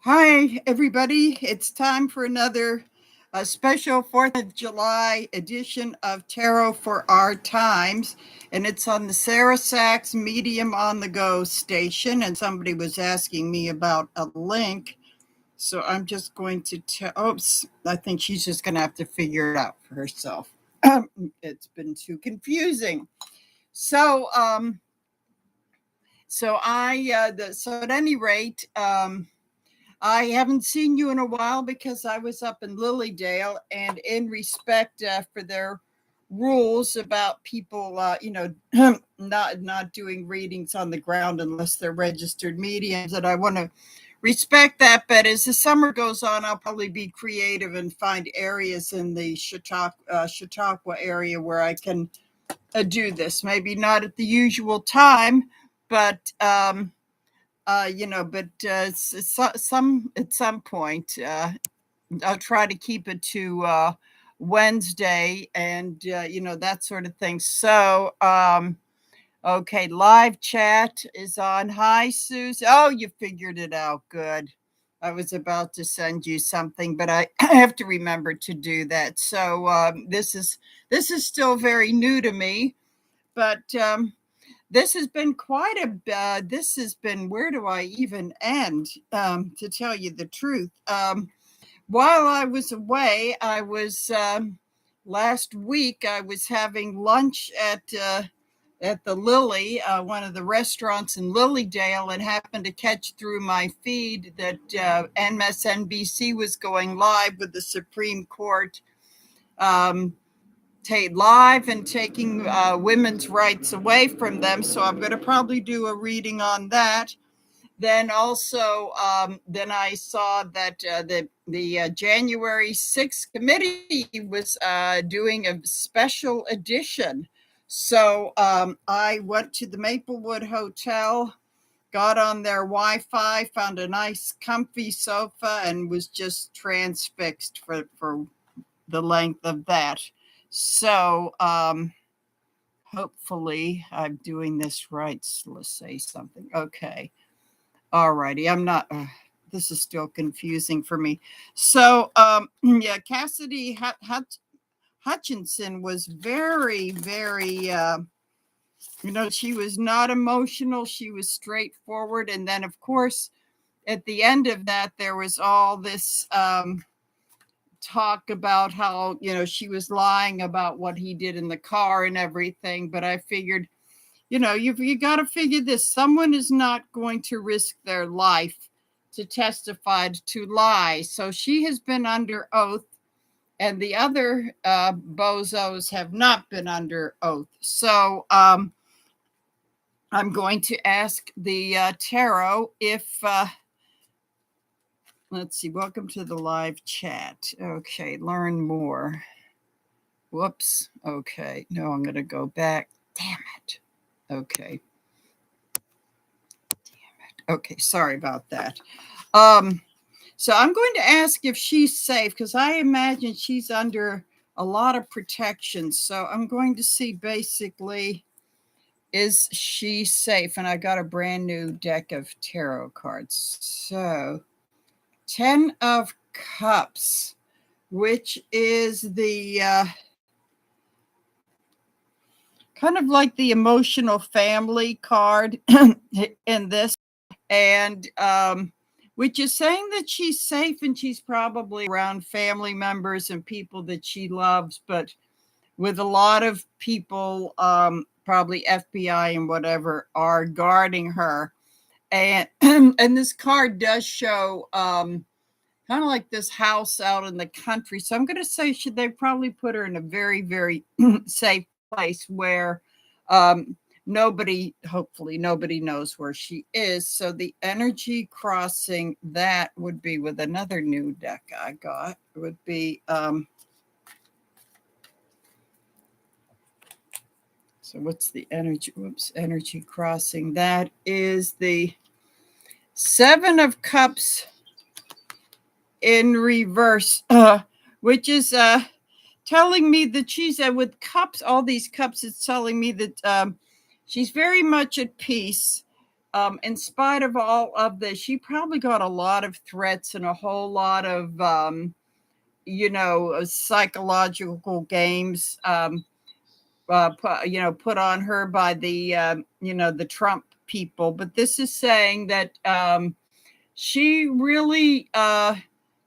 Hi, everybody. It's time for another special 4th of July edition of Tarot for Our Times. And it's on the Sarah Sachs Medium on the Go station. And somebody was asking me about a link. So I'm just going to tell, oops, I think she's just going to have to figure it out for herself. It's been too confusing. So, so at any rate, I haven't seen you in a while because I was up in Lilydale, and in respect for their rules about people, not doing readings on the ground unless they're registered mediums, and I want to respect that. But as the summer goes on, I'll probably be creative and find areas in the Chautauqua area where I can do this. Maybe not at the usual time, but some at some point, I'll try to keep it to Wednesday, and that sort of thing. So, okay, live chat is on. Hi, Susie. Oh, you figured it out. Good. I was about to send you something, but I have to remember to do that. So this is still very new to me, but this has been quite this has been, where do I even end, to tell you the truth. While I was away, I was, last week, I was having lunch at the Lily, one of the restaurants in Lilydale, and happened to catch through my feed that MSNBC was going live with the Supreme Court, um, live and taking women's rights away from them. So I'm going to probably do a reading on that. Then also, then I saw that the January 6th committee was doing a special edition. So I went to the Maplewood Hotel, got on their Wi-Fi, found a nice comfy sofa, and was just transfixed for the length of that. So hopefully I'm doing this right. So let's say something. Okay. All righty. I'm not, this is still confusing for me. So yeah, Cassidy Hutchinson was very, very, she was not emotional. She was straightforward. And then, of course, at the end of that, there was all this talk about how she was lying about what he did in the car and everything. But I figured, you got to figure this: someone is not going to risk their life to testify to lie. So she has been under oath, and the other bozos have not been under oath. So I'm going to ask the tarot if let's see. Welcome to the live chat. Okay, learn more. Whoops. Okay. No, I'm going to go back. Damn it. Okay. Damn it. Okay. Sorry about that. So I'm going to ask if she's safe, because I imagine she's under a lot of protection. So I'm going to see basically, is she safe? And I got a brand new deck of tarot cards. So 10 of Cups, which is the kind of like the emotional family card in this, and which is saying that she's safe and she's probably around family members and people that she loves, but with a lot of people, probably FBI and whatever, are guarding her. And and this card does show kind of like this house out in the country. So I'm going to say, should they probably put her in a very, very safe place where hopefully nobody knows where she is. So the energy crossing that would be, with another new deck I got, would be so what's the energy? Whoops, energy crossing. That is the 7 of Cups in reverse, which is telling me that she's with cups, all these cups, it's telling me that she's very much at peace. in spite of all of this, she probably got a lot of threats and a whole lot of, psychological games, put on her by the Trump people. But this is saying that she really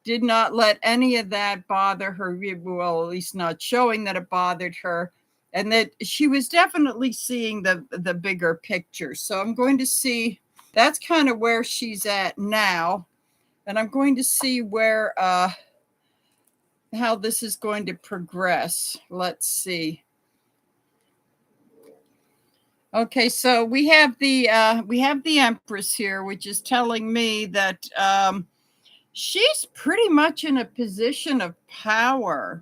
did not let any of that bother her. Well, at least not showing that it bothered her, and that she was definitely seeing the bigger picture. So I'm going to see. That's kind of where she's at now, and I'm going to see where how this is going to progress. Let's see. Okay, so we have the Empress here, which is telling me that she's pretty much in a position of power.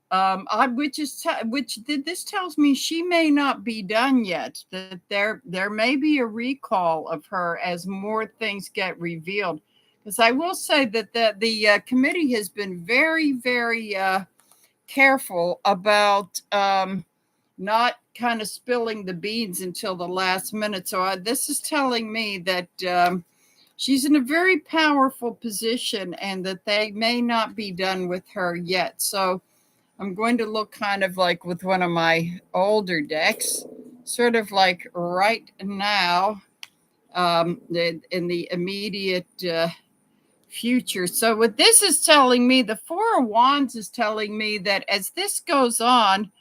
This tells me she may not be done yet. That there may be a recall of her as more things get revealed. Because I will say that the committee has been very, very careful about not kind of spilling the beans until the last minute. So this is telling me that she's in a very powerful position and that they may not be done with her yet. So I'm going to look kind of like with one of my older decks, sort of like right now in the immediate future. So what this is telling me, the Four of Wands is telling me that as this goes on,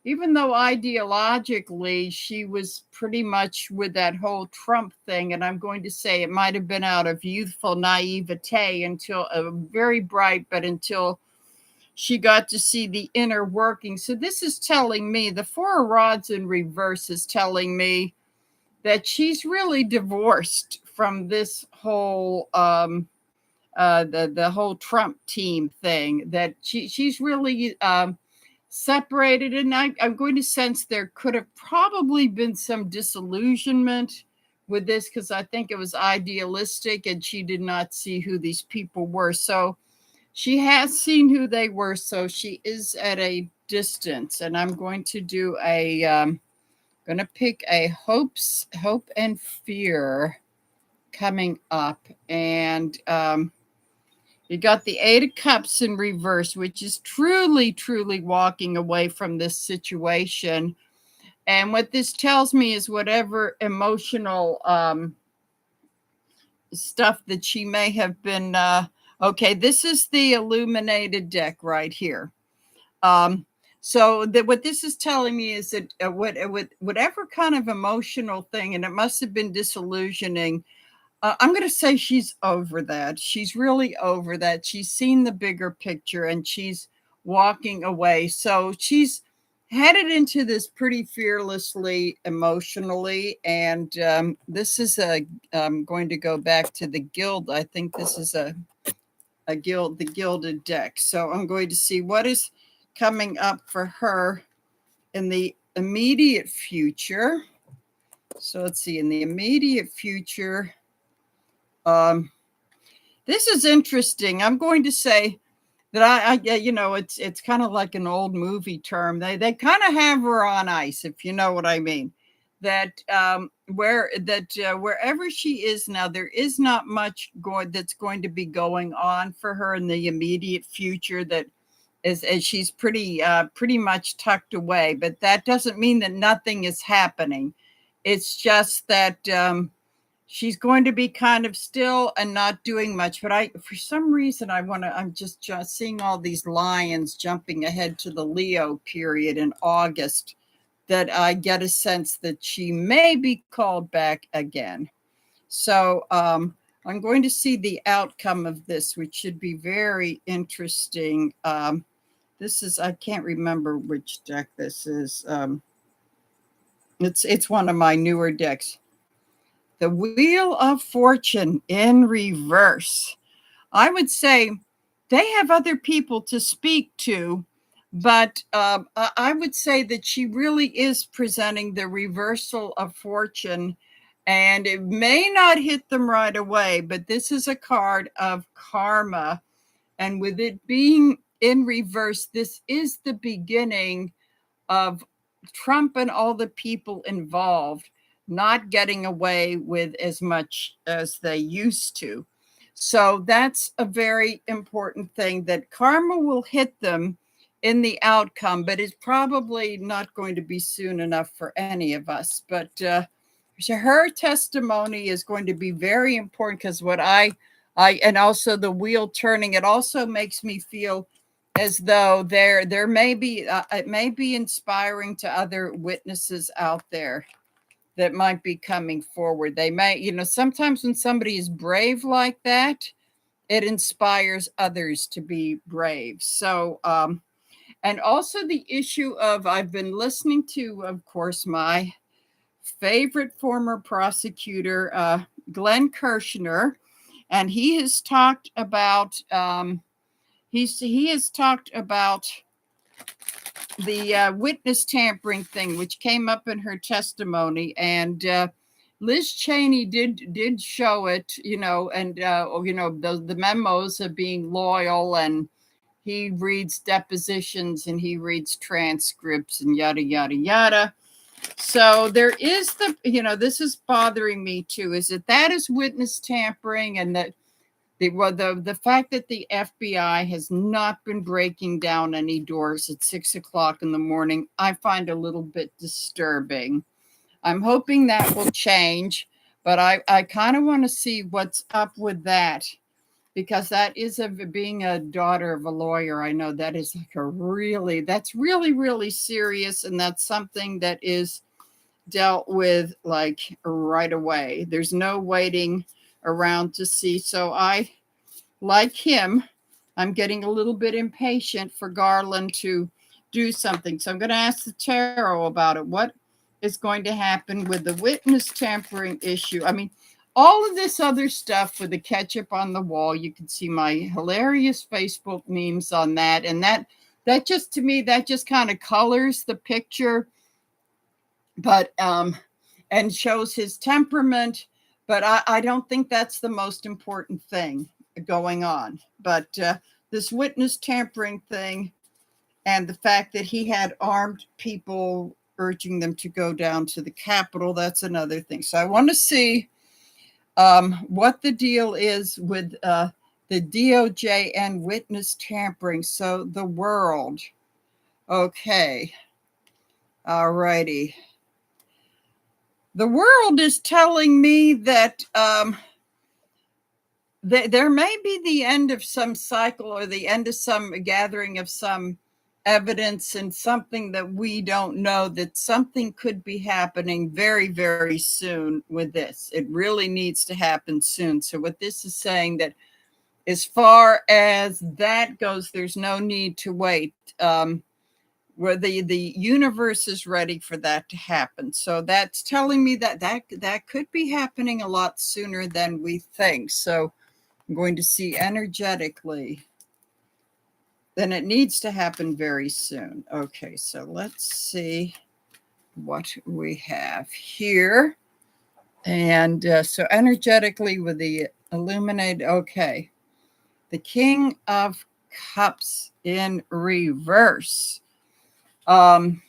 even though ideologically she was pretty much with that whole Trump thing, and I'm going to say it might have been out of youthful naivete until very bright, but until she got to see the inner working. So this is telling me the Four of Rods in reverse is telling me that she's really divorced from this whole the whole Trump team thing. That she's really separated, and I'm going to sense there could have probably been some disillusionment with this because I think it was idealistic and she did not see who these people were. So she has seen who they were, so she is at a distance. And I'm going to do going to pick a hope and fear coming up, and you got the Eight of Cups in reverse, which is truly, truly walking away from this situation. And what this tells me is whatever emotional stuff that she may have been. Okay, this is the illuminated deck right here. So that what this is telling me is that whatever kind of emotional thing, and it must have been disillusioning. I'm going to say she's over that. She's really over that. She's seen the bigger picture and she's walking away. So she's headed into this pretty fearlessly emotionally. And this is I'm going to go back to the guild. I think this is the gilded deck. So I'm going to see what is coming up for her in the immediate future. So let's see, in the immediate future. This is interesting. I'm going to say that it's kind of like an old movie term. They kind of have her on ice, if you know what I mean. That wherever she is now, there is not much that's going to be going on for her in the immediate future. That is, as she's pretty much tucked away. But that doesn't mean that nothing is happening. It's just that she's going to be kind of still and not doing much. But for some reason, I'm just seeing all these lions jumping ahead to the Leo period in August, that I get a sense that she may be called back again. So I'm going to see the outcome of this, which should be very interesting. This is, I can't remember which deck this is. It's one of my newer decks. The Wheel of Fortune in reverse. I would say they have other people to speak to, but I would say that she really is presenting the reversal of fortune, and it may not hit them right away, but this is a card of karma. And with it being in reverse, this is the beginning of Trump and all the people involved. not getting away with as much as they used to. So that's a very important thing, that karma will hit them in the outcome, but it's probably not going to be soon enough for any of us. But so her testimony is going to be very important, because what I and also the wheel turning, it also makes me feel as though there may be it may be inspiring to other witnesses out there that might be coming forward. They may, sometimes when somebody is brave like that, it inspires others to be brave. So, and also the issue of, I've been listening to, of course, my favorite former prosecutor, Glenn Kirshner, and he has talked about, he has talked about the witness tampering thing, which came up in her testimony, and Liz Cheney did show it, and the memos of being loyal, and he reads depositions and he reads transcripts and yada yada yada. So there is this is bothering me too, is that is witness tampering, and that the fact that the FBI has not been breaking down any doors at 6 o'clock in the morning, I find a little bit disturbing. I'm hoping that will change, but I kind of want to see what's up with that, because that is being a daughter of a lawyer. I know that is that's really, really serious. And that's something that is dealt with like right away. There's no waiting around to see. So like him, I'm getting a little bit impatient for Garland to do something. So I'm going to ask the tarot about it. What is going to happen with the witness tampering issue? I mean, all of this other stuff with the ketchup on the wall, you can see my hilarious Facebook memes on that. And that just, to me, that just kind of colors the picture, but and shows his temperament. But I don't think that's the most important thing going on. But this witness tampering thing, and the fact that he had armed people urging them to go down to the Capitol, that's another thing. So I want to see what the deal is with the DOJ and witness tampering. So the world. Okay. All righty. The world is telling me that there may be the end of some cycle, or the end of some gathering of some evidence, and something that we don't know, that something could be happening very, very soon with this. It really needs to happen soon. So what this is saying, that as far as that goes, there's no need to wait. Where the universe is ready for that to happen. So that's telling me that could be happening a lot sooner than we think. So I'm going to see energetically, then it needs to happen very soon. Okay, so let's see what we have here. And so energetically with the illuminate, okay. The King of Cups in reverse. King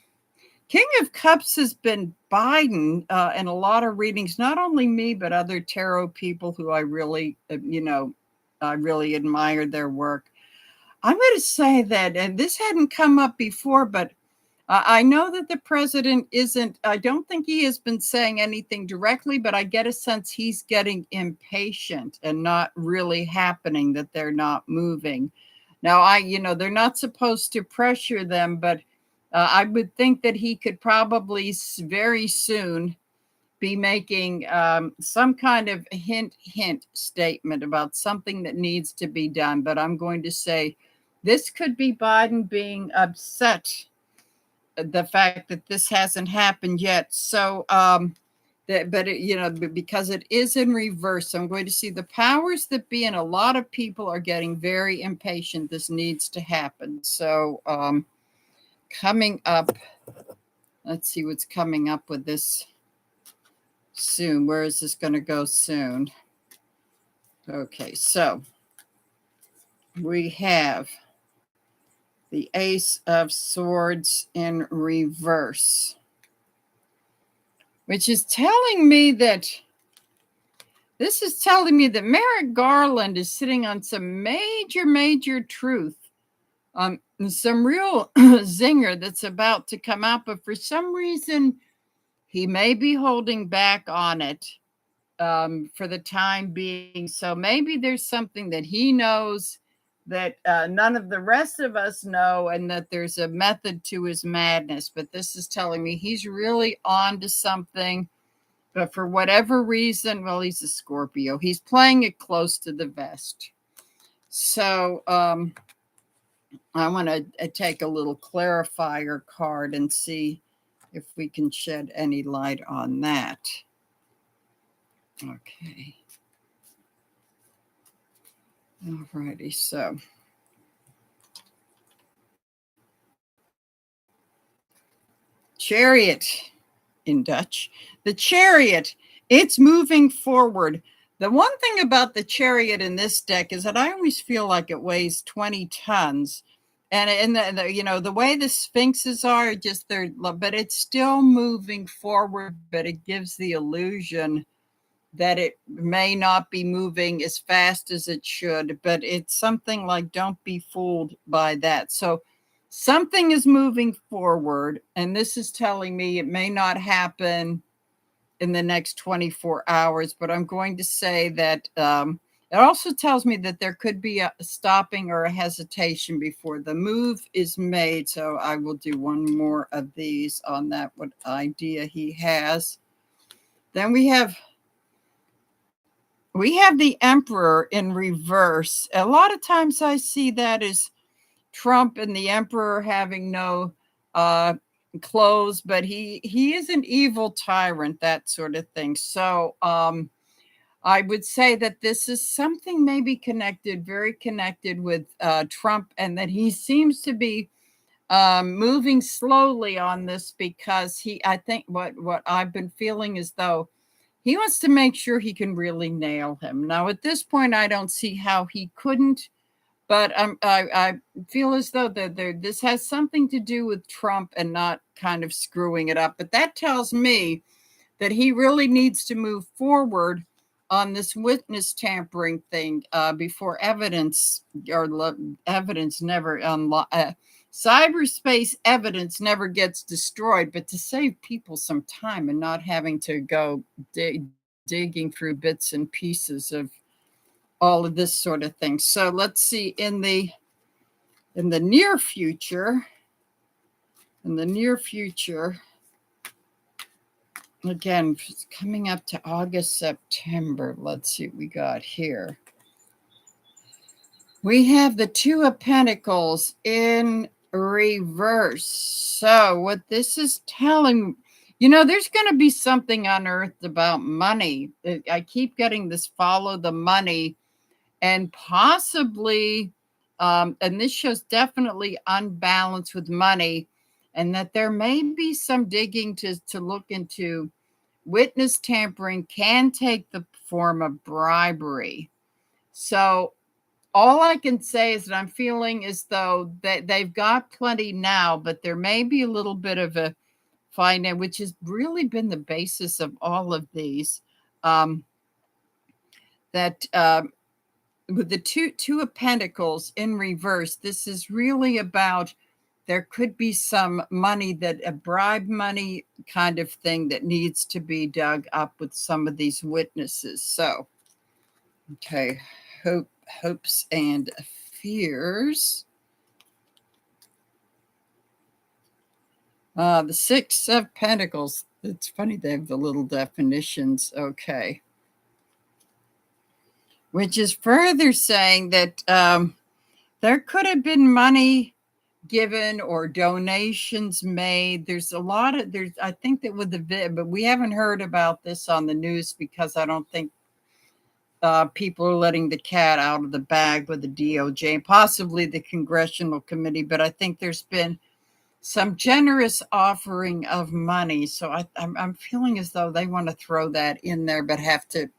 of Cups has been Biden in a lot of readings, not only me, but other tarot people who I really, I really admire their work. I'm going to say that, and this hadn't come up before, but I know that the president I don't think he has been saying anything directly, but I get a sense he's getting impatient and not really happening, that they're not moving. Now, they're not supposed to pressure them, but I would think that he could probably very soon be making some kind of hint statement about something that needs to be done. But I'm going to say this could be Biden being upset, the fact that this hasn't happened yet. So, because it is in reverse, I'm going to see the powers that be, and a lot of people are getting very impatient. This needs to happen. So, coming up, let's see what's coming up with this soon. Where is this going to go soon? Okay, so we have the Ace of Swords in reverse. which is telling me that this is telling me that Merrick Garland is sitting on some major truth, some real zinger that's about to come out, but for some reason he may be holding back on it for the time being. So maybe there's something that he knows that none of the rest of us know, and that there's a method to his madness. But this is telling me he's really on to something. But for whatever reason, well, he's a Scorpio. He's playing it close to the vest. So I want to take a little clarifier card and see if we can shed any light on that. Okay. All righty. So Chariot in Dutch. The Chariot, it's moving forward. The one thing about the Chariot in this deck is that I always feel like it weighs 20 tons. And the way the sphinxes are, but it's still moving forward, but it gives the illusion that it may not be moving as fast as it should, but it's something like, don't be fooled by that. So something is moving forward, and this is telling me it may not happen in the next 24 hours, but I'm going to say that it also tells me that there could be a stopping or a hesitation before the move is made. So I will do one more of these on that, what idea he has. Then we have the Emperor in reverse. A lot of times I see that as Trump and the Emperor having no clothes, but he is an evil tyrant, that sort of thing. So I would say that this is something maybe very connected with Trump, and that he seems to be moving slowly on this because I think what I've been feeling is though he wants to make sure he can really nail him. Now, at this point, I don't see how he couldn't, but I feel as though this has something to do with Trump and not kind of screwing it up. But that tells me that he really needs to move forward on this witness tampering thing before evidence never cyberspace evidence never gets destroyed, but to save people some time and not having to go digging through bits and pieces of all of this sort of thing. So let's see in the near future. Again, coming up to August, September. Let's see what we got here. We have the Two of Pentacles in reverse. So what this is telling, there's going to be something unearthed about money. I keep getting this follow the money, and possibly, and this shows definitely unbalance with money, and that there may be some digging to look into. Witness tampering can take the form of bribery. So all I can say is that I'm feeling as though that they've got plenty now, but there may be a little bit of a finance, which has really been the basis of all of these. With the two of Pentacles in reverse, this is really about there could be some money, that a bribe money kind of thing that needs to be dug up with some of these witnesses. So, okay, hopes and fears. The Six of Pentacles. It's funny they have the little definitions. Okay. Which is further saying that there could have been money given or donations made. I think that with but we haven't heard about this on the news because I don't think people are letting the cat out of the bag with the DOJ and possibly the Congressional Committee. But I think there's been some generous offering of money. So I'm feeling as though they want to throw that in there, but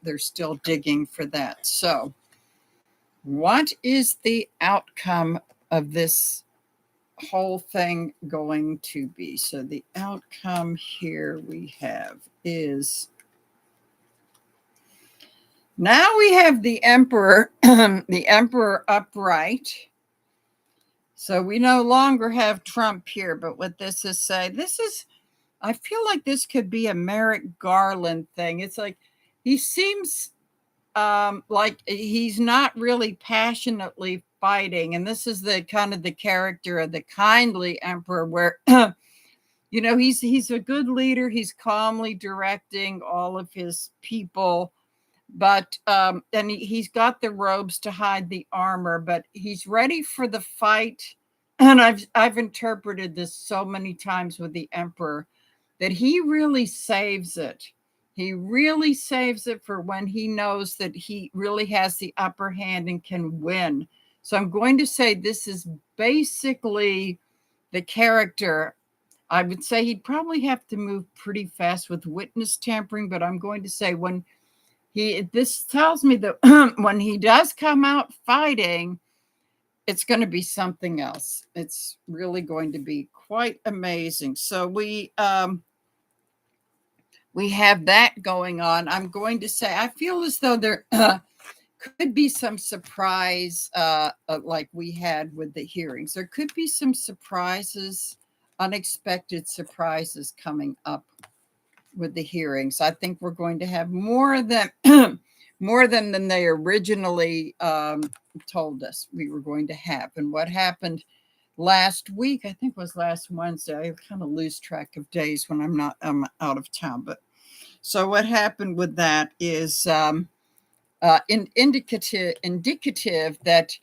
they're still digging for that. So what is the outcome of this whole thing going to be? So the outcome here we have is now we have the emperor, the emperor upright. So we no longer have Trump here, but what this is say, this is, I feel like this could be a Merrick Garland thing. It's like he seems like he's not really passionately fighting, and this is the kind of the character of the kindly emperor, where he's a good leader. He's calmly directing all of his people, but and he's got the robes to hide the armor, but he's ready for the fight. And I've interpreted this so many times with the emperor that he really saves it. He really saves it for when he knows that he really has the upper hand and can win. So I'm going to say this is basically the character. I would say he'd probably have to move pretty fast with witness tampering, but I'm going to say this tells me that when he does come out fighting, it's going to be something else. It's really going to be quite amazing. So we have that going on. I'm going to say I feel as though there could be some surprise, like we had with the hearings. There could be some surprises, unexpected surprises coming up with the hearings. I think we're going to have more than than they originally told us we were going to have. And what happened last week, I think was last Wednesday. I kind of lose track of days when I'm out of town. But so what happened with that is indicative that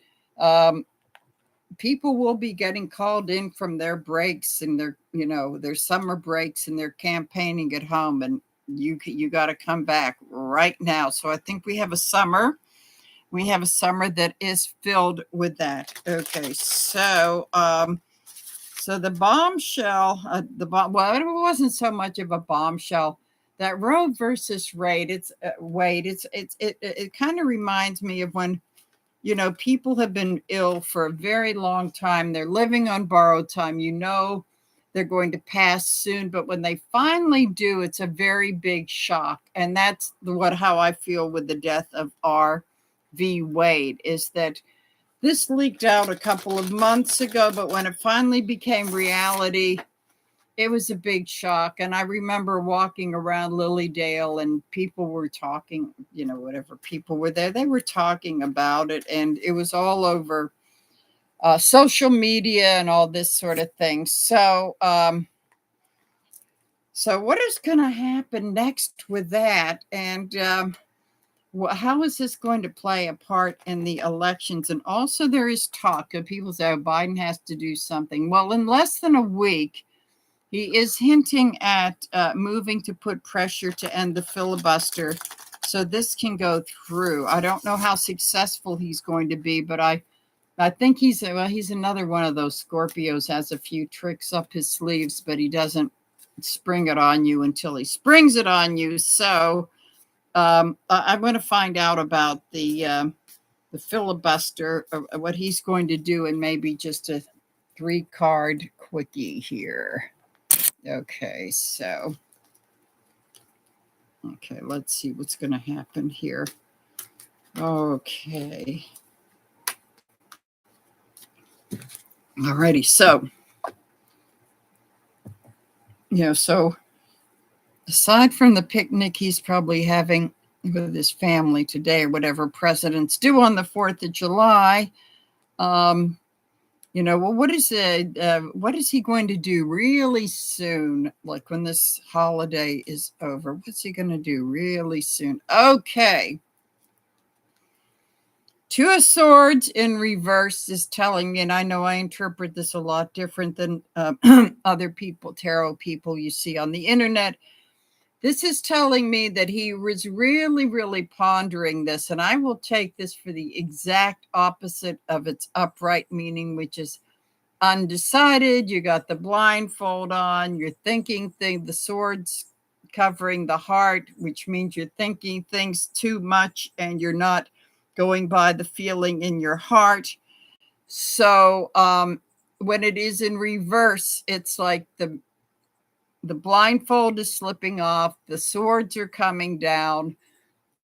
people will be getting called in from their breaks and their summer breaks and their campaigning at home, and you got to come back right now. So I think we have a summer that is filled with that. Okay, so so the bombshell, well, it wasn't so much of a bombshell. That Roe versus Wade, it kind of reminds me of when people have been ill for a very long time. They're living on borrowed time. They're going to pass soon, but when they finally do, it's a very big shock. And that's how I feel with the death of R.V. Wade, is that this leaked out a couple of months ago, but when it finally became reality, it was a big shock. And I remember walking around Lilydale and people were talking, whatever people were there, they were talking about it. And it was all over social media and all this sort of thing. So, so what is going to happen next with that? And how is this going to play a part in the elections? And also there is talk of people say, oh, Biden has to do something. Well, in less than a week, he is hinting at moving to put pressure to end the filibuster so this can go through. I don't know how successful he's going to be, but I think he's another one of those Scorpios, has a few tricks up his sleeves, but he doesn't spring it on you until he springs it on you. So I'm going to find out about the filibuster, what he's going to do, and maybe just a 3-card quickie here. Okay, so, let's see what's going to happen here. Okay. Alrighty, so, so aside from the picnic he's probably having with his family today, or whatever presidents do on the 4th of July, well, what is he going to do really soon? Like when this holiday is over, what's he going to do really soon? Okay. 2 of Swords in reverse is telling me, and I know I interpret this a lot different than other people, tarot people you see on the internet. This is telling me that he was really, really pondering this, and I will take this for the exact opposite of its upright meaning, which is undecided. You got the blindfold on, you're thinking the swords covering the heart, which means you're thinking things too much and you're not going by the feeling in your heart. So when it is in reverse, it's like the blindfold is slipping off, the swords are coming down.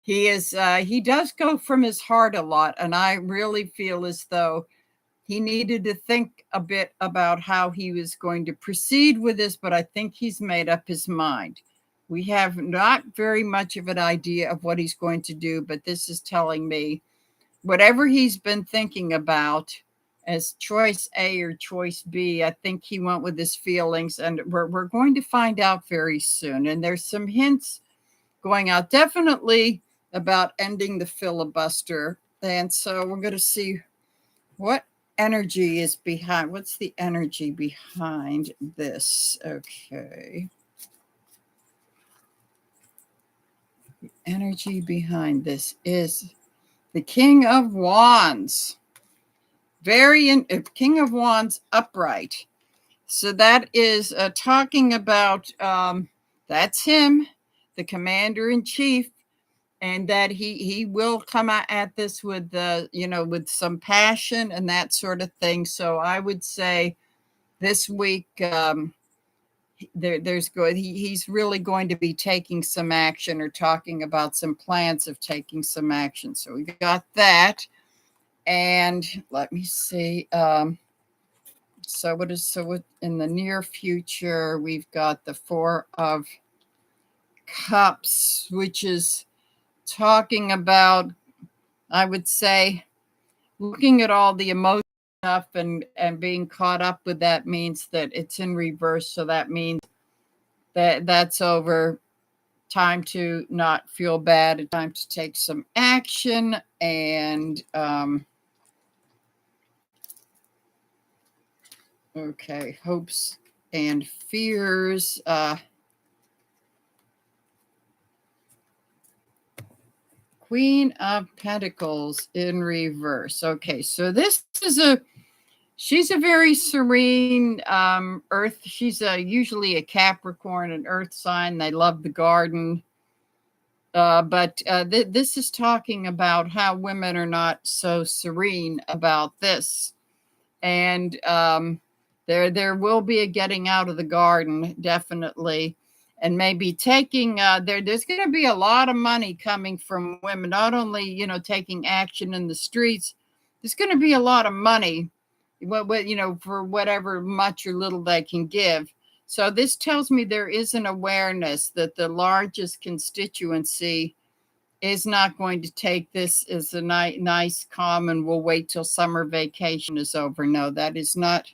He does go from his heart a lot, and I really feel as though he needed to think a bit about how he was going to proceed with this, but I think he's made up his mind. We have not very much of an idea of what he's going to do, but this is telling me whatever he's been thinking about as choice A or choice B, I think he went with his feelings, and we're going to find out very soon. And there's some hints going out definitely about ending the filibuster. And so we're going to see what energy is behind. What's the energy behind this? Okay. The energy behind this is the King of Wands. King of Wands upright. So that is talking about that's him, the commander in chief, and that he will come at this with with some passion and that sort of thing. So I would say this week there's good. He's really going to be taking some action or talking about some plans of taking some action. So we got that. And let me see. So what in the near future, we've got the Four of Cups, which is talking about, I would say, looking at all the emotion stuff and being caught up with that means that it's in reverse. So that means that that's over. Time to not feel bad. Time to take some action. And okay, hopes and fears. Queen of Pentacles in reverse. Okay, so this is she's a very serene earth. She's usually a Capricorn, an earth sign. They love the garden. But this is talking about how women are not so serene about this. And there will be a getting out of the garden, definitely. And maybe taking there's going to be a lot of money coming from women, not only taking action in the streets. There's going to be a lot of money, for whatever much or little they can give. So this tells me there is an awareness that the largest constituency is not going to take this as a nice, calm, and we'll wait till summer vacation is over. No, that is not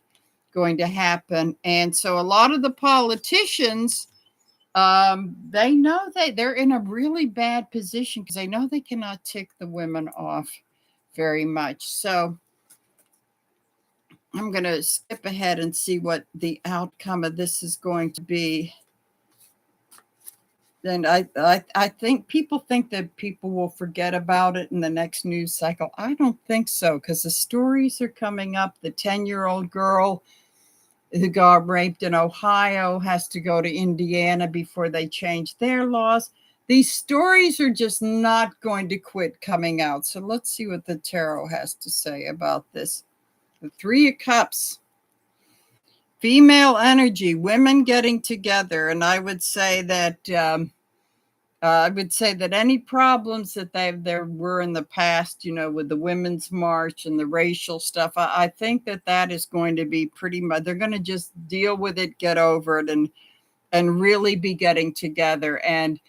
going to happen. And so a lot of the politicians, they know they're in a really bad position because they know they cannot tick the women off very much. So I'm going to skip ahead and see what the outcome of this is going to be. And I think people think that people will forget about it in the next news cycle. I don't think so, because the stories are coming up. The 10-year-old girl who got raped in Ohio has to go to Indiana before they change their laws. These stories are just not going to quit coming out. So let's see what the tarot has to say about this. The Three of Cups. Female energy, women getting together. And I would say that any problems that there were in the past, with the Women's March and the racial stuff, I think that is going to be pretty much, they're going to just deal with it, get over it, and really be getting together. And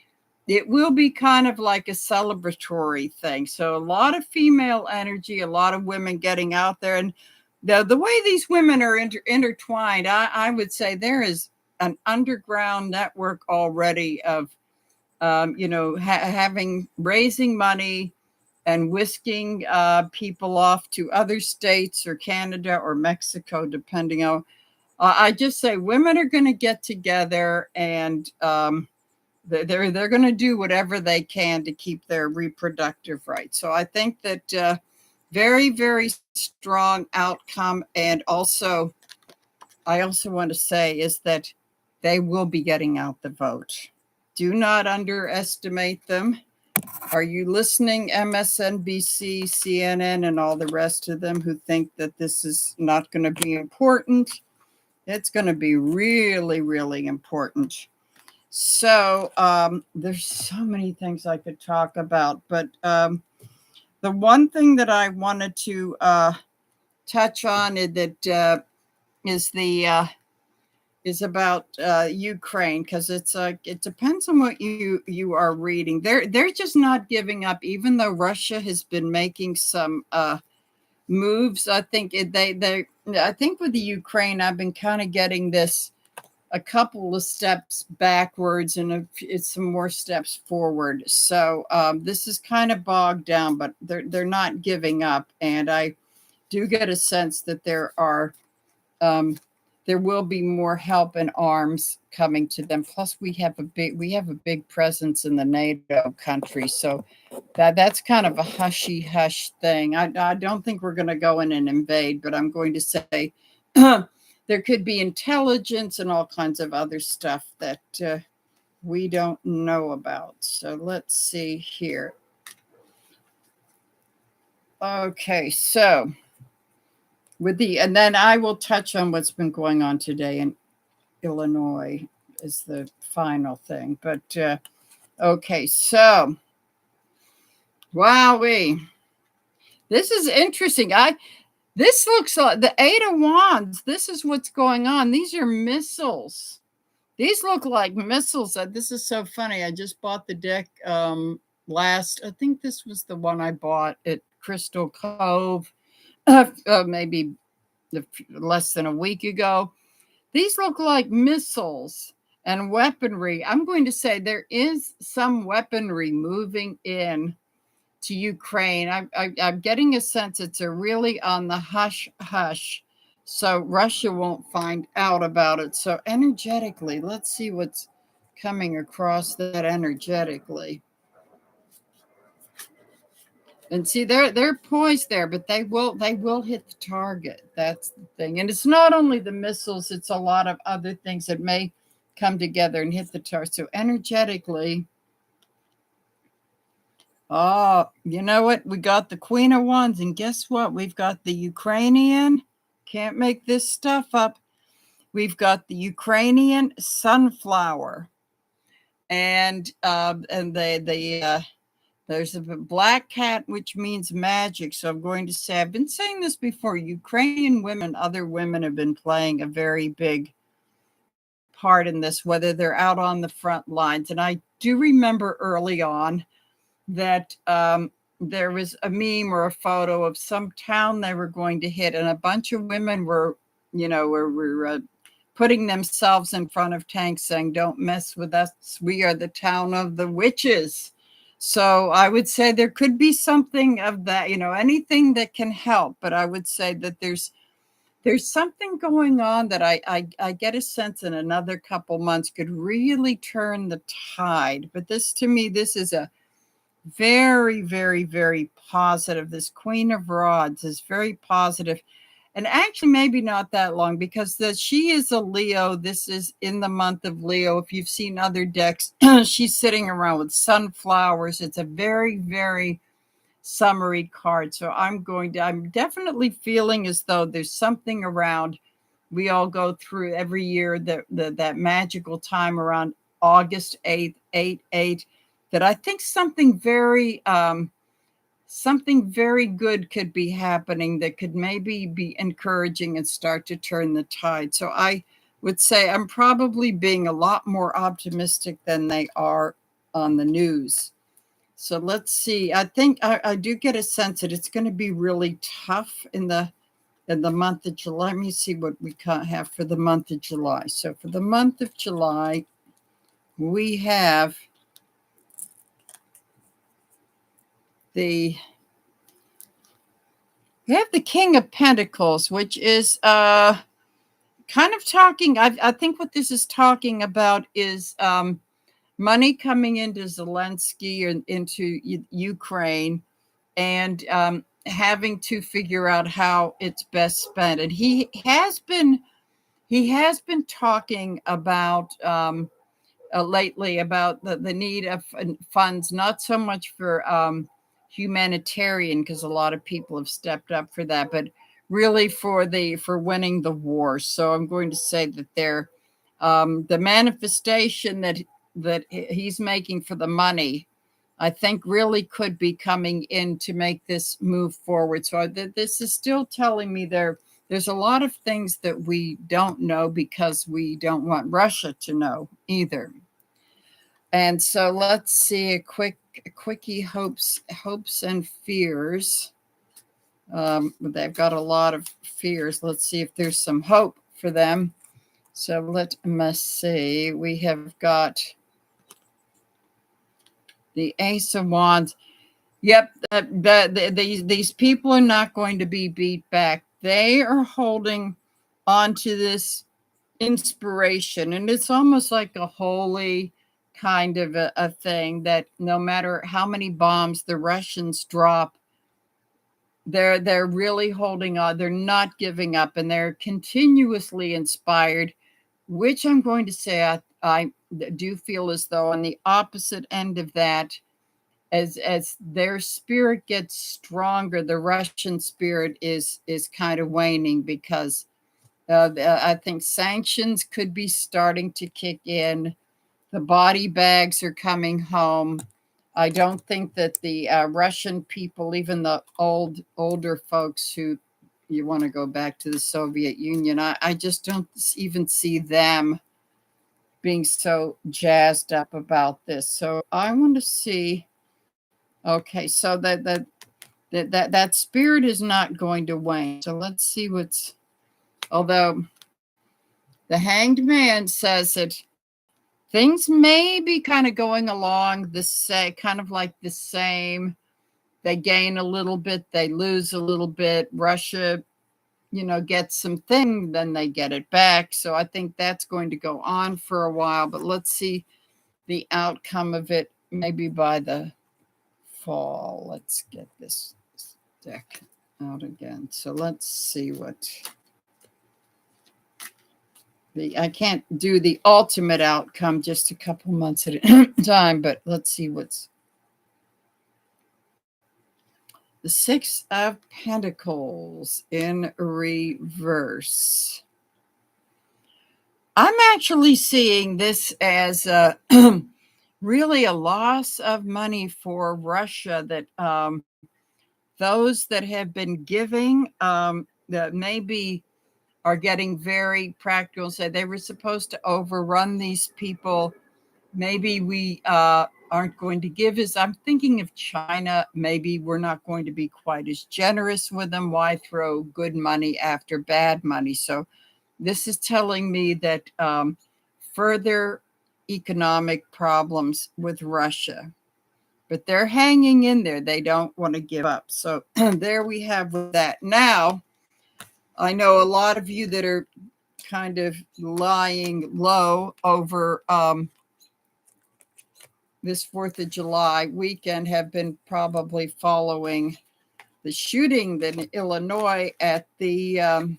it will be kind of like a celebratory thing. So a lot of female energy, a lot of women getting out there. And the way these women are intertwined, I would say there is an underground network already of raising money and whisking people off to other states or Canada or Mexico, depending on. I just say women are going to get together, and they're going to do whatever they can to keep their reproductive rights. So I think that very, very strong outcome. And also, I also want to say is that they will be getting out the vote. Do not underestimate them. Are you listening, MSNBC, CNN, and all the rest of them who think that this is not going to be important? It's going to be really, really important. So there's so many things I could talk about, but the one thing that I wanted to touch on that is about Ukraine, because it depends on what you are reading. They're just not giving up, even though Russia has been making some moves. I think I think with the Ukraine, I've been kind of getting this a couple of steps backwards and it's some more steps forward. So this is kind of bogged down, but they're not giving up, and I do get a sense that there will be more help and arms coming to them. Plus, we have a big presence in the NATO country, so that's kind of a hushy hush thing. I don't think we're going to go in and invade, but I'm going to say there could be intelligence and all kinds of other stuff that we don't know about. So let's see here. Okay, so and then I will touch on what's been going on today in Illinois is the final thing. But okay, so wowee, this is interesting. This looks like the Eight of Wands. This is what's going on. These are missiles. These look like missiles. This is so funny. I just bought the deck I think this was the one I bought at Crystal Cove maybe less than a week ago. These look like missiles and weaponry. I'm going to say there is some weaponry moving in to Ukraine. I'm getting a sense it's really on the hush hush, so Russia won't find out about it. So energetically, let's see what's coming across that energetically. And see, they're poised there, but they will hit the target. That's the thing. And it's not only the missiles; it's a lot of other things that may come together and hit the target. So energetically. Oh, you know what? We got the Queen of Wands, and guess what? We've got the Ukrainian. Can't make this stuff up. We've got the Ukrainian sunflower, and there's a black cat, which means magic. So I'm going to say, I've been saying this before. Ukrainian women, other women have been playing a very big part in this, whether they're out on the front lines. And I do remember early on that there was a meme or a photo of some town they were going to hit, and a bunch of women were putting themselves in front of tanks saying, "Don't mess with us. We are the town of the witches." So I would say there could be something of that, anything that can help. But I would say that there's something going on that I get a sense in another couple months could really turn the tide. But to me, this is a very, very, very positive. This Queen of Rods is very positive. And actually, maybe not that long, because she is a Leo. This is in the month of Leo. If you've seen other decks, she's sitting around with sunflowers. It's a very, very summery card. So I'm definitely feeling as though there's something around. We all go through every year that magical time around August 8th, 8/8, that I think something very good could be happening that could maybe be encouraging and start to turn the tide. So I would say I'm probably being a lot more optimistic than they are on the news. So let's see. I think I do get a sense that it's going to be really tough in the month of July. Let me see what we have for the month of July. So for the month of July, we have the King of Pentacles, which is kind of talking. I think what this is talking about is money coming into Zelensky and into Ukraine, and having to figure out how it's best spent. And he has been talking about lately about the need of funds, not so much for humanitarian, because a lot of people have stepped up for that, but really for winning the war. So I'm going to say that they're the manifestation that he's making for the money, I think really could be coming in to make this move forward. So this is still telling me there's a lot of things that we don't know because we don't want Russia to know either. And so let's see a quickie hopes and fears. They've got a lot of fears. Let's see if there's some hope for them. So let me see. We have got the Ace of Wands. Yep, these people are not going to be beat back. They are holding on to this inspiration, and it's almost like a holy kind of a thing that no matter how many bombs the Russians drop, they're really holding on. They're not giving up, and they're continuously inspired, which I'm going to say I do feel as though on the opposite end of that, as their spirit gets stronger, the Russian spirit is kind of waning, because I think sanctions could be starting to kick in. The body bags are coming home. I don't think that the Russian people, even the older folks who you want to go back to the Soviet Union, I just don't even see them being so jazzed up about this. So I want to see. Okay, so that spirit is not going to wane. So let's see what's. Although the Hanged Man says that things may be kind of going along the same, kind of like the same. They gain a little bit, they lose a little bit. Russia, gets something, then they get it back. So I think that's going to go on for a while. But let's see the outcome of it maybe by the fall. Let's get this deck out again. So let's see what I can't do the ultimate outcome just a couple months at a time, but let's see what's the Six of Pentacles in reverse. I'm actually seeing this as really a loss of money for Russia, that those that have been giving that maybe are getting very practical, say they were supposed to overrun these people. Maybe we aren't going to give as I'm thinking of China. Maybe we're not going to be quite as generous with them. Why throw good money after bad money? So this is telling me that further economic problems with Russia, but they're hanging in there. They don't want to give up. So there we have that. Now, I know a lot of you that are kind of lying low over this 4th of July weekend have been probably following the shooting in Illinois at the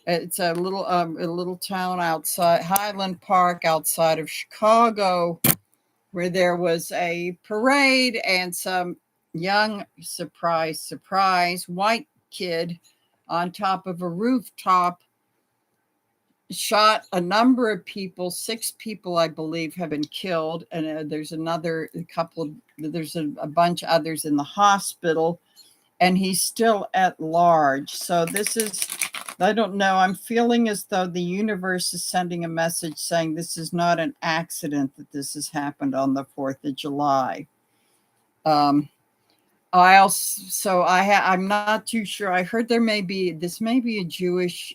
it's a little town outside Highland Park outside of Chicago, where there was a parade and some young, surprise white kid on top of a rooftop shot a number of people. 6 people, I believe, have been killed, and there's there's a bunch of others in the hospital, and he's still at large. So this is, I don't know, I'm feeling as though the universe is sending a message saying this is not an accident that this has happened on the 4th of July. I'm not too sure. I heard this may be a Jewish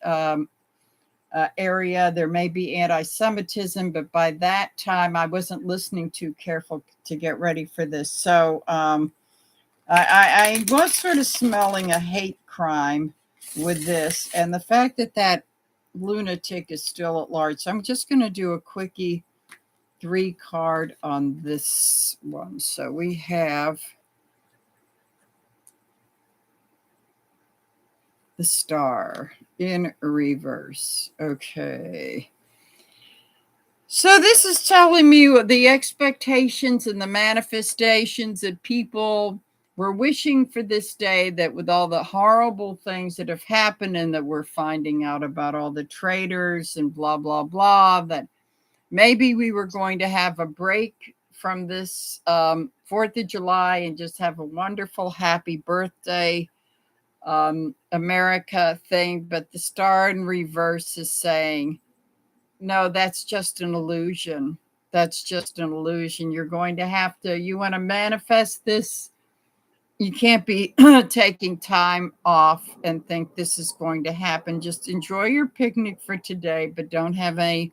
area. There may be anti-Semitism, but by that time I wasn't listening too careful to get ready for this. So I was sort of smelling a hate crime with this, and the fact that lunatic is still at large. So I'm just going to do a quickie 3 card on this one. So we have the Star in reverse. Okay. So this is telling me what the expectations and the manifestations that people were wishing for this day, that with all the horrible things that have happened and that we're finding out about all the traitors and blah, blah, blah, that maybe we were going to have a break from this 4th of July and just have a wonderful, happy birthday, America thing. But the star in reverse is saying, no, that's just an illusion. That's just an illusion. You're going to have to, you want to manifest this. You can't be taking time off and think this is going to happen. Just enjoy your picnic for today, but don't have any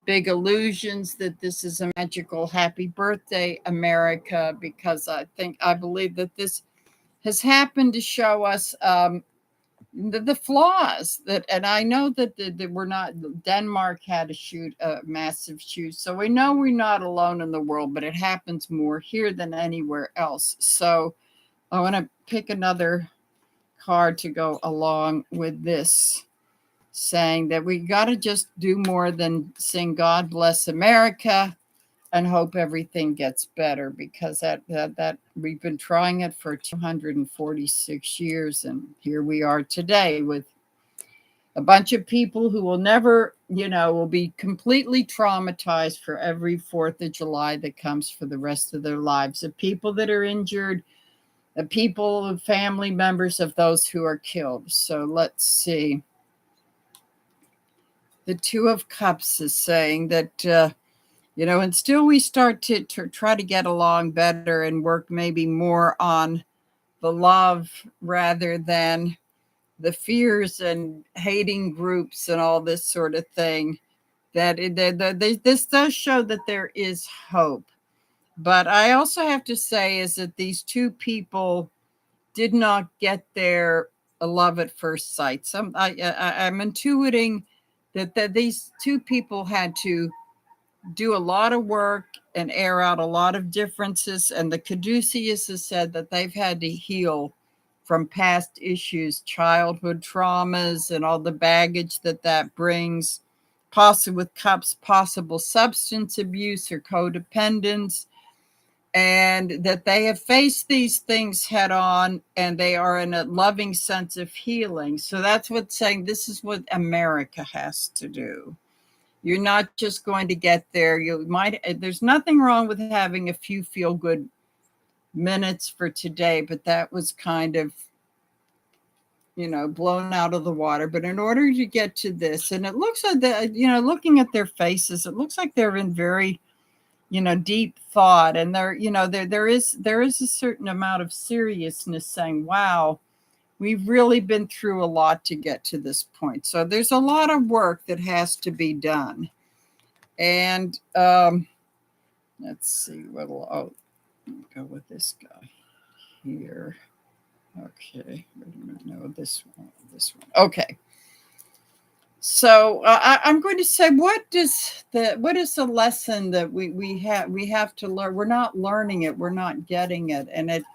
big illusions that this is a magical happy birthday, America, because I believe that this has happened to show us the flaws that, and I know that we're not, Denmark had to shoot a massive shoot, so we know we're not alone in the world, but it happens more here than anywhere else. So I want to pick another card to go along with this, saying that we got to just do more than sing God Bless America and hope everything gets better, because that we've been trying it for 246 years, and here we are today with a bunch of people who will never, will be completely traumatized for every 4th of July that comes for the rest of their lives. The people that are injured, the people, family members of those who are killed. So let's see. The Two of Cups is saying that, until we start to try to get along better and work maybe more on the love rather than the fears and hating groups and all this sort of thing, that this does show that there is hope. But I also have to say is that these two people did not get their love at first sight. I'm intuiting that these two people had to do a lot of work and air out a lot of differences. And the Caduceus has said that they've had to heal from past issues, childhood traumas, and all the baggage that brings, possible with cups, possible substance abuse or codependence, and that they have faced these things head on and they are in a loving sense of healing. So that's what's saying this is what America has to do. You're not just going to get there. There's nothing wrong with having a few feel good minutes for today, but that was kind of, blown out of the water. But in order to get to this, and it looks like looking at their faces, it looks like they're in very, deep thought. And there is a certain amount of seriousness saying, wow, we've really been through a lot to get to this point. So there's a lot of work that has to be done. And let's see, I'll go with this guy here. Okay, wait a minute. No, this one. Okay. So I'm going to say, what is the lesson that we have to learn? We're not learning it. We're not getting it. And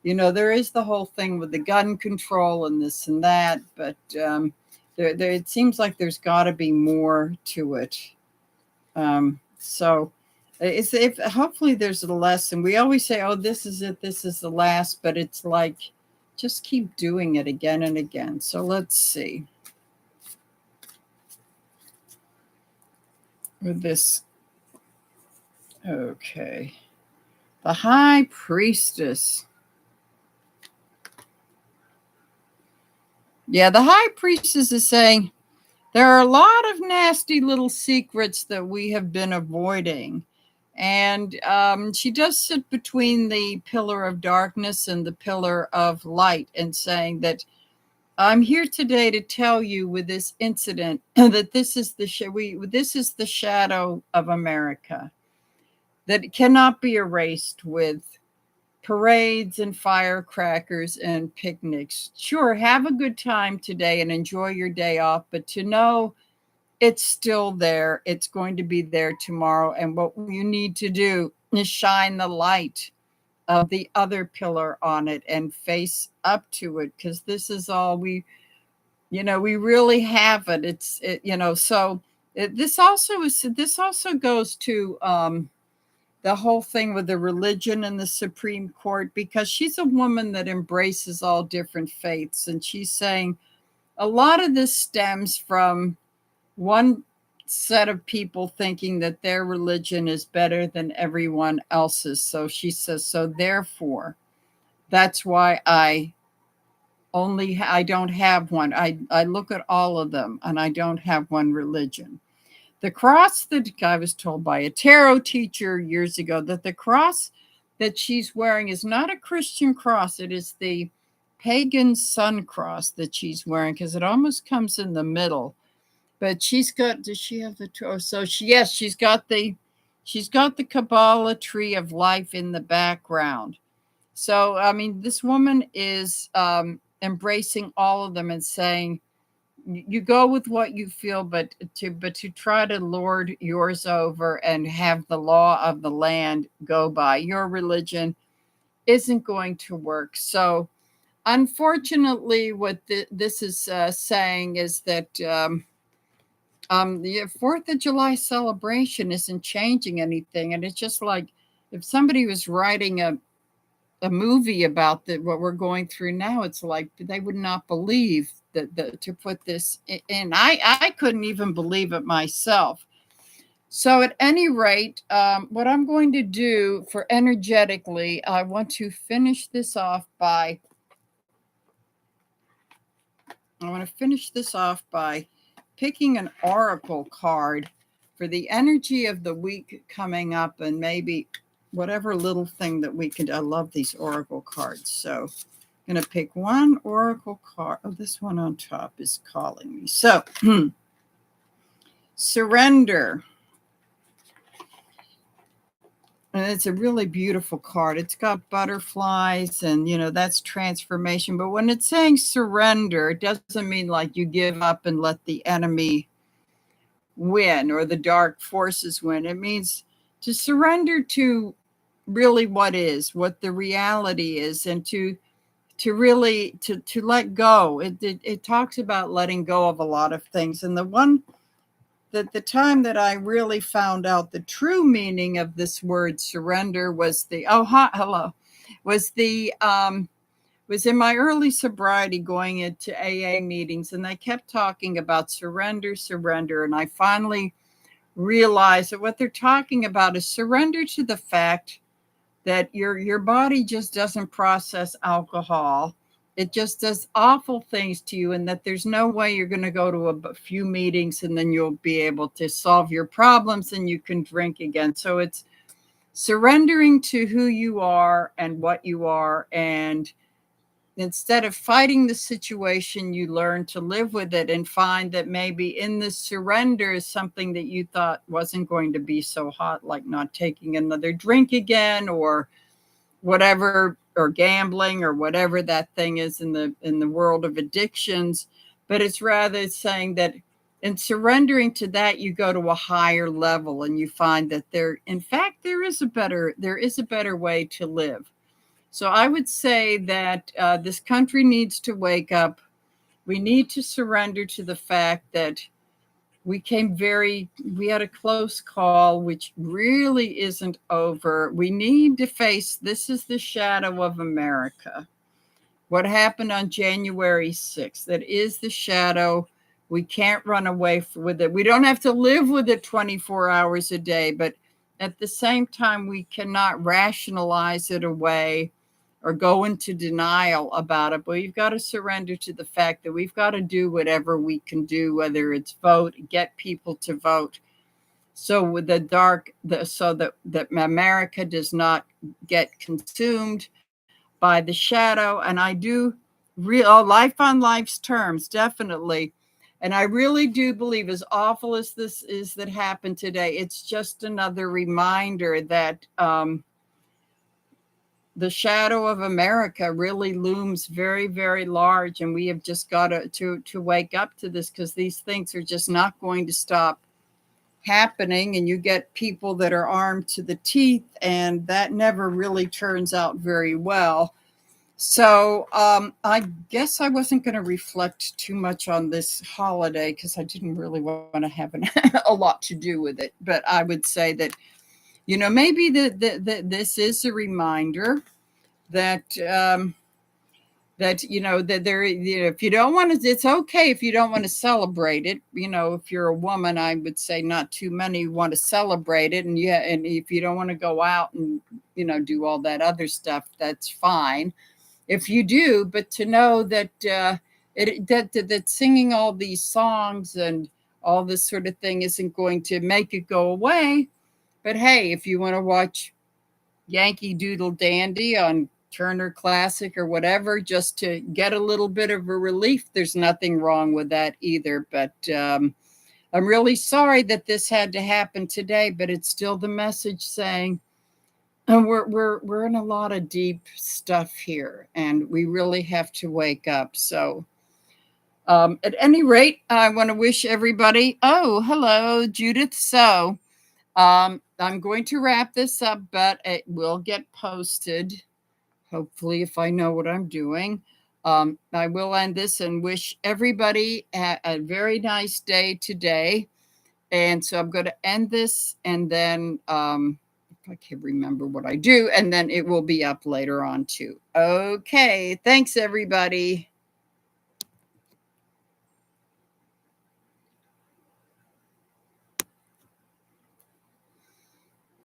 there is the whole thing with the gun control and this and that, but there it seems like there's got to be more to it. So if hopefully there's a lesson. We always say, oh, this is it, this is the last, but it's like, just keep doing it again and again. So let's see. With this, okay. The High Priestess. Yeah, the High Priestess is saying, there are a lot of nasty little secrets that we have been avoiding. And she does sit between the pillar of darkness and the pillar of light, and saying that I'm here today to tell you with this incident that this is the shadow of America, that it cannot be erased with parades and firecrackers and picnics. Sure, have a good time today and enjoy your day off, but to know it's still there. It's going to be there tomorrow. And what you need to do is shine the light of the other pillar on it and face up to it, because this is all we really have it. So This also goes to the whole thing with the religion and the Supreme Court, because she's a woman that embraces all different faiths, and she's saying a lot of this stems from one set of people thinking that their religion is better than everyone else's. So she says, so therefore, that's why I don't have one. I look at all of them and I don't have one religion. The cross that I was told by a tarot teacher years ago, that the cross that she's wearing is not a Christian cross. It is the pagan sun cross that she's wearing, because it almost comes in the middle. But does she have the, so yes, she's got the Kabbalah tree of life in the background. So, I mean, this woman is embracing all of them and saying, you go with what you feel, but to try to lord yours over and have the law of the land go by your religion isn't going to work. So, unfortunately, what this is saying is that the 4th of July celebration isn't changing anything. And it's just like if somebody was writing a movie about what we're going through now, it's like they would not believe that to put this in. I couldn't even believe it myself. So at any rate, what I'm going to do for energetically, I want to finish this off by picking an oracle card for the energy of the week coming up, and maybe whatever little thing that we could. I love these oracle cards. So I'm going to pick one oracle card. Oh, this one on top is calling me. So surrender. And it's a really beautiful card. It's got butterflies and, that's transformation. But when it's saying surrender, it doesn't mean like you give up and let the enemy win or the dark forces win. It means to surrender to really what the reality is, and to really let go. It talks about letting go of a lot of things. And the time that I really found out the true meaning of this word surrender was was in my early sobriety, going into AA meetings, and they kept talking about surrender. And I finally realized that what they're talking about is surrender to the fact that your body just doesn't process alcohol. It just does awful things to you, and that there's no way you're going to go to a few meetings and then you'll be able to solve your problems and you can drink again. So it's surrendering to who you are and what you are. And instead of fighting the situation, you learn to live with it and find that maybe in this surrender is something that you thought wasn't going to be so hot, like not taking another drink again or whatever, or gambling or whatever that thing is in the world of addictions. But it's rather saying that in surrendering to that, you go to a higher level and you find that there is a better way to live. So I would say that this country needs to wake up. We need to surrender to the fact that we had a close call, which really isn't over. We need to face, this is the shadow of America. What happened on January 6th, that is the shadow. We can't run away with it. We don't have to live with it 24 hours a day, but at the same time, we cannot rationalize it away or go into denial about it. But we've got to surrender to the fact that we've got to do whatever we can do, whether it's vote, get people to vote. So with so that America does not get consumed by the shadow. And I do life on life's terms, definitely. And I really do believe, as awful as this is that happened today, it's just another reminder that the shadow of America really looms very, very large. And we have just got to wake up to this, because these things are just not going to stop happening. And you get people that are armed to the teeth, and that never really turns out very well. So I guess I wasn't going to reflect too much on this holiday because I didn't really want to have a lot to do with it. But I would say that, maybe this is a reminder that that there, if you don't want to, it's okay if you don't want to celebrate it. If you're a woman, I would say not too many want to celebrate it, and yeah, and if you don't want to go out and do all that other stuff, that's fine if you do. But to know that that singing all these songs and all this sort of thing isn't going to make it go away. But hey, if you want to watch Yankee Doodle Dandy on Turner Classic or whatever, just to get a little bit of a relief, there's nothing wrong with that either. But I'm really sorry that this had to happen today, but it's still the message saying, and we're in a lot of deep stuff here, and we really have to wake up. So, at any rate, I want to wish everybody. Oh, hello, Judith. So, I'm going to wrap this up, but it will get posted. Hopefully, if I know what I'm doing, I will end this and wish everybody a very nice day today. And so I'm going to end this, and then I can't remember what I do, and then it will be up later on too. Okay, thanks everybody.